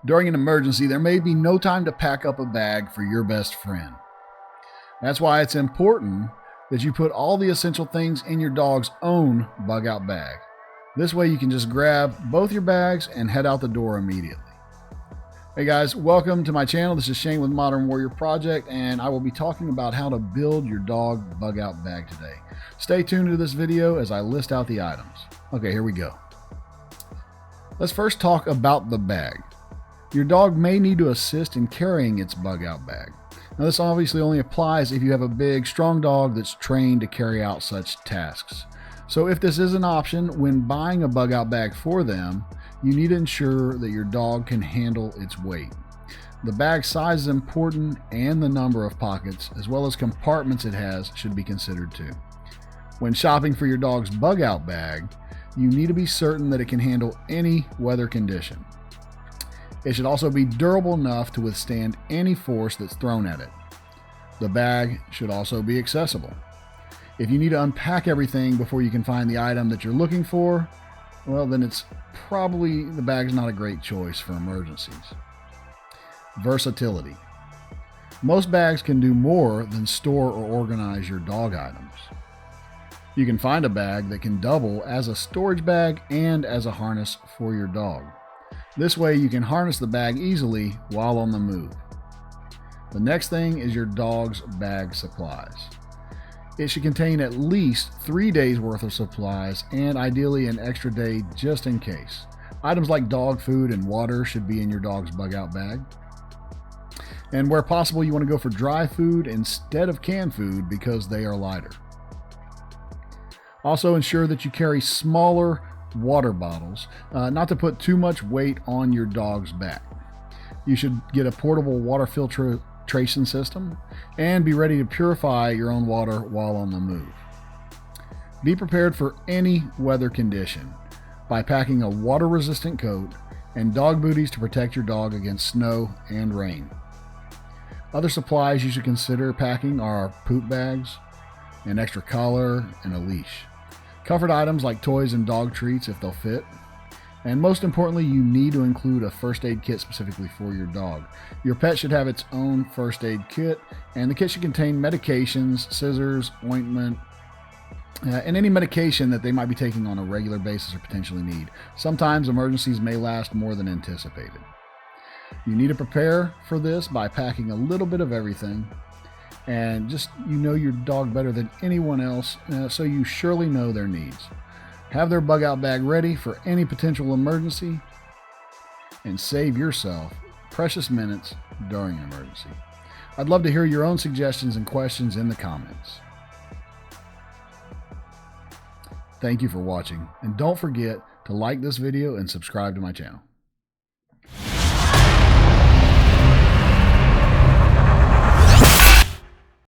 During an emergency, there may be no time to pack up a bag for your best friend. That's why it's important that you put all the essential things in your dog's own bug out bag. This way you can just grab both your bags and head out the door immediately. Hey guys, welcome to my channel. This is Shane with Modern Warrior Project, and I will be talking about how to build your dog bug out bag today. Stay tuned to this video as I list out the items. Okay, here we go. Let's first talk about the bag. Your dog may need to assist in carrying its bug out bag. Now this obviously only applies if you have a big, strong dog that's trained to carry out such tasks. So if this is an option when buying a bug out bag for them, you need to ensure that your dog can handle its weight. The bag size is important, and the number of pockets, as well as compartments it has, should be considered too. When shopping for your dog's bug out bag, you need to be certain that it can handle any weather condition. It should also be durable enough to withstand any force that's thrown at it. The bag should also be accessible. If you need to unpack everything before you can find the item that you're looking for, well, then it's probably the bag's not a great choice for emergencies. Versatility. Most bags can do more than store or organize your dog items. You can find a bag that can double as a storage bag and as a harness for your dog. This way you can harness the bag easily while on the move. The next thing is your dog's bag supplies. It should contain at least 3 days worth of supplies, and ideally an extra day just in case. Items like dog food and water should be in your dog's bug out bag. And where possible, you want to go for dry food instead of canned food because they are lighter. Also ensure that you carry smaller water bottles, not to put too much weight on your dog's back. You should get a portable water filtration system and be ready to purify your own water while on the move. Be prepared for any weather condition by packing a water-resistant coat and dog booties to protect your dog against snow and rain. Other supplies you should consider packing are poop bags, an extra collar, and a leash. Comfort items like toys and dog treats if they'll fit. And most importantly, you need to include a first aid kit specifically for your dog. Your pet should have its own first aid kit, and the kit should contain medications, scissors, ointment, and any medication that they might be taking on a regular basis or potentially need. Sometimes emergencies may last more than anticipated. You need to prepare for this by packing a little bit of everything. And just, you know your dog better than anyone else, so you surely know their needs. Have their bug out bag ready for any potential emergency, and save yourself precious minutes during an emergency. I'd love to hear your own suggestions and questions in the comments. Thank you for watching, and don't forget to like this video and subscribe to my channel.